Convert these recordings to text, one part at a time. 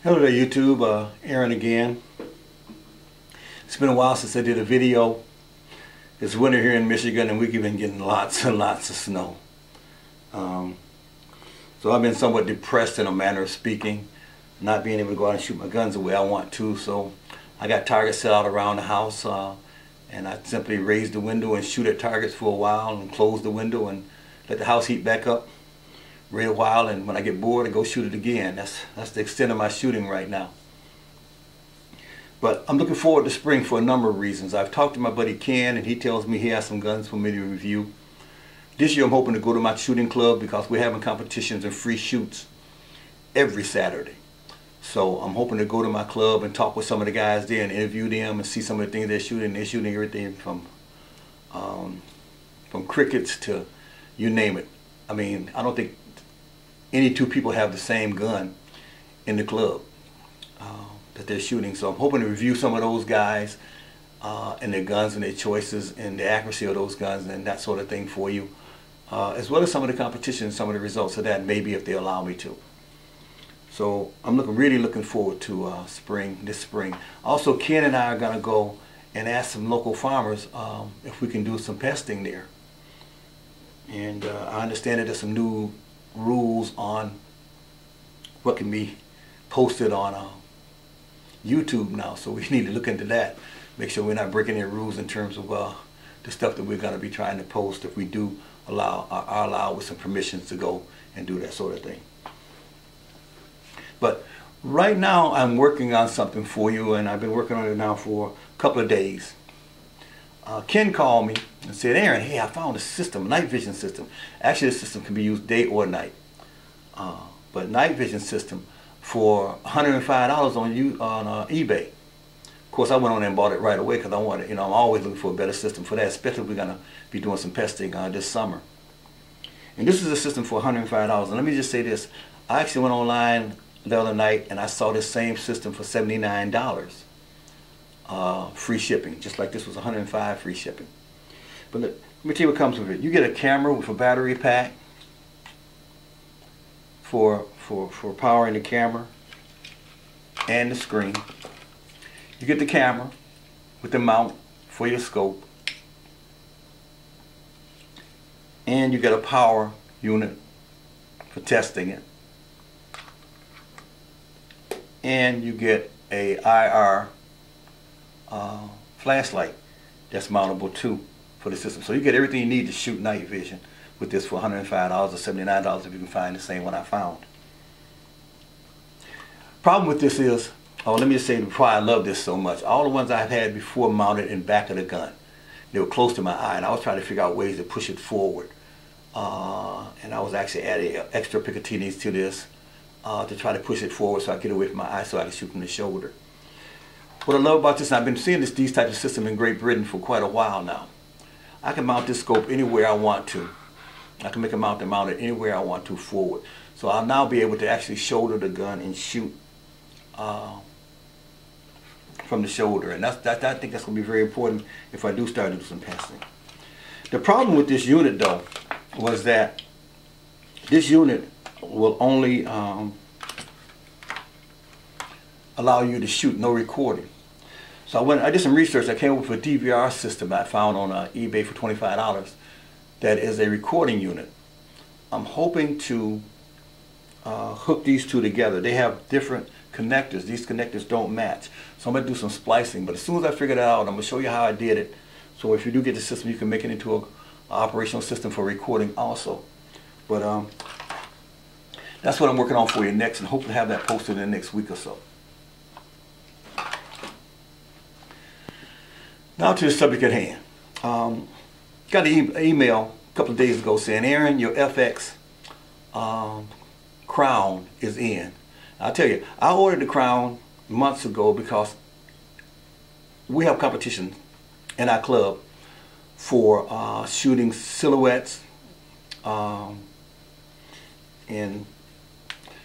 Hello there YouTube, Aaron again. It's been a while since I did a video. It's winter here in Michigan and we've been getting lots and lots of snow. So I've been somewhat depressed in a manner of speaking, not being able to go out and shoot my guns the way I want to. So I got targets set out around the house and I simply raise the window and shoot at targets for a while and close the window and let the house heat back up. Wait a while, and when I get bored I go shoot it again. That's the extent of my shooting right now. But I'm looking forward to spring for a number of reasons. I've talked to my buddy Ken and he tells me he has some guns for me to review. This year I'm hoping to go to my shooting club because we're having competitions and free shoots every Saturday. So I'm hoping to go to my club and talk with some of the guys there and interview them and see some of the things they're shooting. They're shooting everything from crickets to you name it. I mean, I don't think any two people have the same gun in the club that they're shooting. So I'm hoping to review some of those guys and their guns and their choices and the accuracy of those guns and that sort of thing for you, as well as some of the competition and some of the results of that, maybe if they allow me to. So I'm really looking forward to this spring. Also, Ken and I are going to go and ask some local farmers if we can do some pesting there. And I understand that there's some new rules on what can be posted on YouTube now, so we need to look into that, make sure we're not breaking any rules in terms of the stuff that we're going to be trying to post if we do are allowed with some permissions to go and do that sort of thing. But right now I'm working on something for you, and I've been working on it now for a couple of days. Ken called me and said, Aaron, hey, I found a system, a night vision system. Actually, this system can be used day or night. But night vision system for $105 on eBay. Of course, I went on there and bought it right away because I wanted, I'm always looking for a better system for that, especially if we're going to be doing some pesting this summer. And this is a system for $105. And let me just say this. I actually went online the other night and I saw this same system for $79. Free shipping, just like this was $105 free shipping. But let me tell you what comes with it. You get a camera with a battery pack for powering the camera and the screen. You get the camera with the mount for your scope, and you get a power unit for testing it, and you get a IR flashlight that's mountable too for the system. So you get everything you need to shoot night vision with this for $105 or $79 if you can find the same one I found. Problem with this is, let me just say why I love this so much. All the ones I've had before mounted in back of the gun, they were close to my eye, and I was trying to figure out ways to push it forward. And I was actually adding extra Picatinis to this to try to push it forward so I get away from my eye so I can shoot from the shoulder. What I love about this, and I've been seeing these types of systems in Great Britain for quite a while now. I can mount this scope anywhere I want to. I can make a mount and mount it anywhere I want to forward. So I'll now be able to actually shoulder the gun and shoot from the shoulder. And I think that's going to be very important if I do start to do some pesting. The problem with this unit though was that this unit will only allow you to shoot, no recording. So I did some research. I came up with a DVR system I found on eBay for $25 that is a recording unit. I'm hoping to hook these two together. They have different connectors. These connectors don't match. So I'm going to do some splicing. But as soon as I figure that out, I'm going to show you how I did it. So if you do get the system, you can make it into an operational system for recording also. But that's what I'm working on for you next, and hope to have that posted in the next week or so. Now to the subject at hand. Got an email a couple of days ago saying, Aaron, your FX crown is in. I'll tell you, I ordered the crown months ago because we have competition in our club for shooting silhouettes and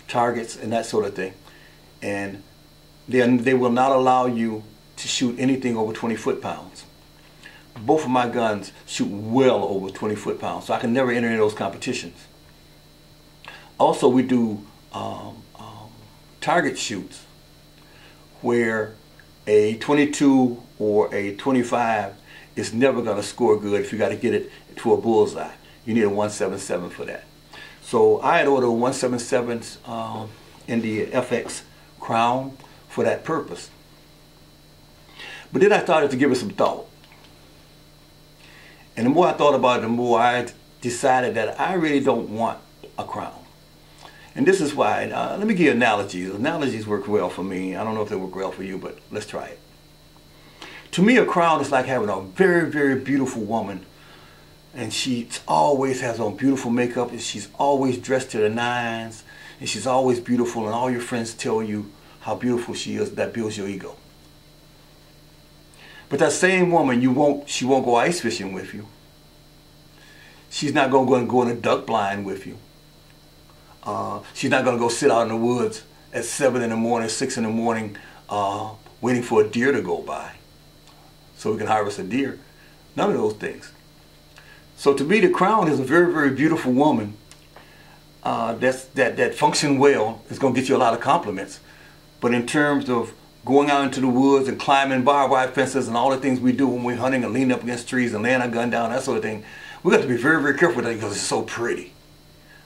targets and that sort of thing. And they will not allow you to shoot anything over 20 foot-pounds. Both of my guns shoot well over 20 foot-pounds, so I can never enter in those competitions. Also, we do target shoots where a 22 or a 25 is never going to score good if you got to get it to a bullseye. You need a 177 for that. So I had ordered 177s in the FX Crown for that purpose. But then I started to give it some thought. And the more I thought about it, the more I decided that I really don't want a crown. And this is why. Let me give you analogies. Analogies work well for me. I don't know if they work well for you, but let's try it. To me, a crown is like having a very, very beautiful woman. And she always has on beautiful makeup, and she's always dressed to the nines, and she's always beautiful, and all your friends tell you how beautiful she is. That builds your ego. But that same woman, she won't go ice fishing with you. She's not going to go in a duck blind with you. She's not going to go sit out in the woods at 7 in the morning, 6 in the morning, waiting for a deer to go by so we can harvest a deer. None of those things. So to me, the crown is a very, very beautiful woman that function well. It's going to get you a lot of compliments. But in terms of going out into the woods and climbing barbed wire fences and all the things we do when we're hunting and leaning up against trees and laying our gun down, that sort of thing, we got to be very, very careful with that because it's so pretty.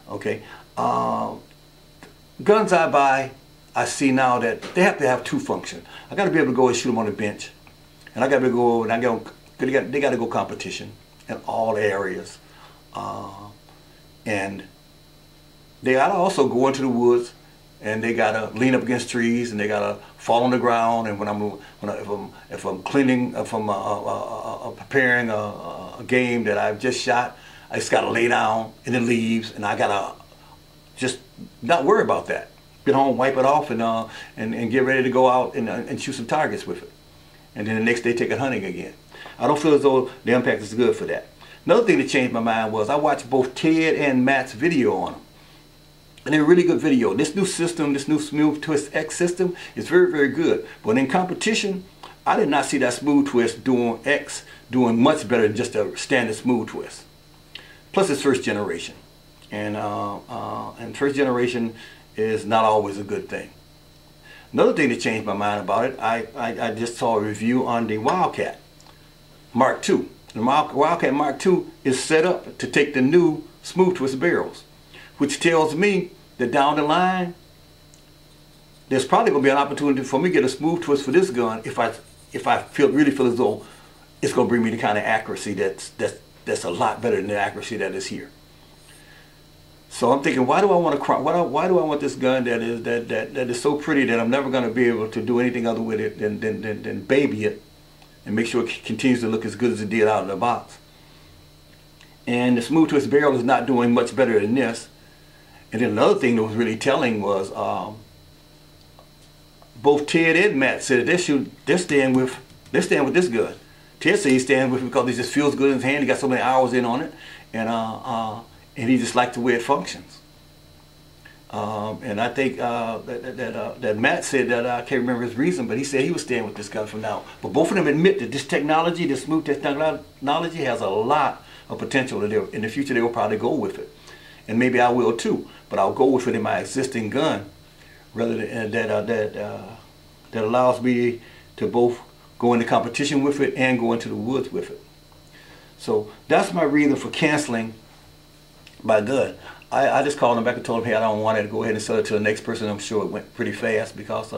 Okay? Guns I buy, I see now that they have to have two functions. I got to be able to go and shoot them on the bench, and I got to go and they got to go competition in all areas, and they got to also go into the woods, and they got to lean up against trees, and they got to fall on the ground. And if I'm cleaning, if I'm preparing a game that I've just shot, I just got to lay down in the leaves, and I got to just not worry about that. Get home, wipe it off, and get ready to go out and shoot some targets with it. And then the next day take it hunting again. I don't feel as though the impact is good for that. Another thing that changed my mind was I watched both Ted and Matt's video on them. And they're really good video. This new system, this new Smooth Twist X system is very, very good. But in competition, I did not see that Smooth Twist doing X doing much better than just a standard Smooth Twist. Plus it's first generation. And first generation is not always a good thing. Another thing that changed my mind about it, I just saw a review on the Wildcat Mark II. The Wildcat Mark II is set up to take the new Smooth Twist barrels, which tells me that down the line, there's probably going to be an opportunity for me to get a Smooth Twist for this gun if I really feel as though it's going to bring me the kind of accuracy that's a lot better than the accuracy that is here. So I'm thinking, why do I want why do I want this gun that is so pretty that I'm never going to be able to do anything other with it than baby it and make sure it continues to look as good as it did out of the box. And the Smooth Twist barrel is not doing much better than this. And then another thing that was really telling was both Ted and Matt said they're staying with this gun. Ted said he's staying with it because it just feels good in his hand. He got so many hours in on it, and he just liked the way it functions. And I think that Matt said that, I can't remember his reason, but he said he was staying with this gun for now. But both of them admit that this technology, this Smooth Twist technology, has a lot of potential. That in the future they will probably go with it, and maybe I will too. But I'll go with it in my existing gun, rather than that allows me to both go into competition with it and go into the woods with it. So that's my reason for canceling my gun. I just called him back and told him, hey, I don't want it, to go ahead and sell it to the next person. I'm sure it went pretty fast because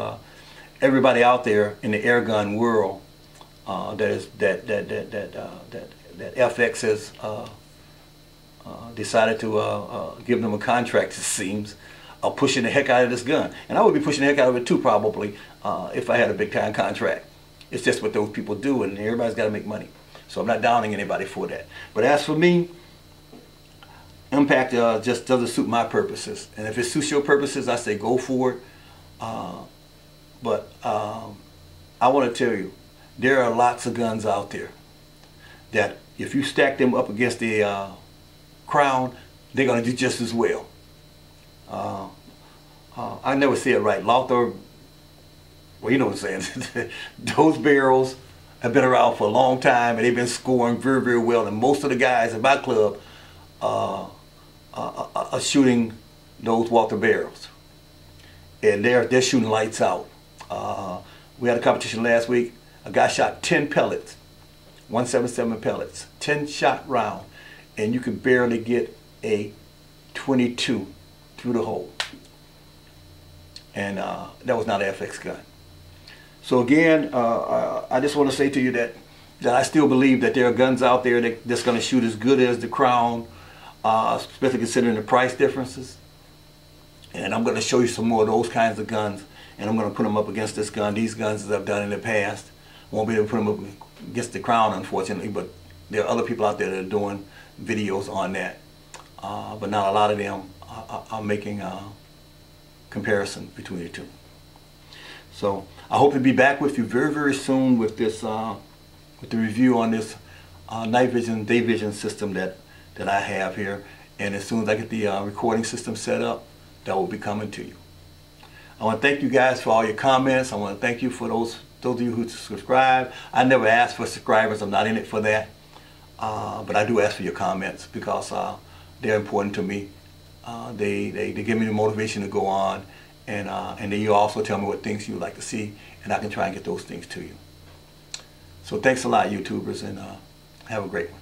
everybody out there in the air gun world that FX has decided to give them a contract, it seems, are pushing the heck out of this gun. And I would be pushing the heck out of it too, probably, if I had a big time contract. It's just what those people do, and everybody's got to make money. So I'm not downing anybody for that. But as for me, Impact just doesn't suit my purposes. And if it suits your purposes, I say go for it. But I want to tell you, there are lots of guns out there that if you stack them up against the Crown, they're going to do just as well. I never say it right. Lothar, well, you know what I'm saying. Those barrels have been around for a long time, and they've been scoring very, very well. And most of the guys in my club are shooting those Walther barrels. and they're shooting lights out. We had a competition last week. A guy shot 10 pellets, 177 pellets, 10 shot round, and you can barely get a 22 through the hole. And that was not an FX gun. So again, I just want to say to you that I still believe that there are guns out there that's going to shoot as good as the Crown, especially considering the price differences. And I'm going to show you some more of those kinds of guns, and I'm going to put them up against this gun. These guns as I've done in the past. Won't be able to put them up against the Crown, unfortunately, but there are other people out there that are doing videos on that. But not a lot of them are making a comparison between the two. So I hope to be back with you very, very soon with this, with the review on this night vision, day vision system that I have here. And as soon as I get the recording system set up, that will be coming to you. I want to thank you guys for all your comments. I want to thank you for those of you who subscribe. I never ask for subscribers. I'm not in it for that. But I do ask for your comments because they're important to me. They give me the motivation to go on, and then you also tell me what things you would like to see, and I can try and get those things to you. So thanks a lot, YouTubers, and have a great one.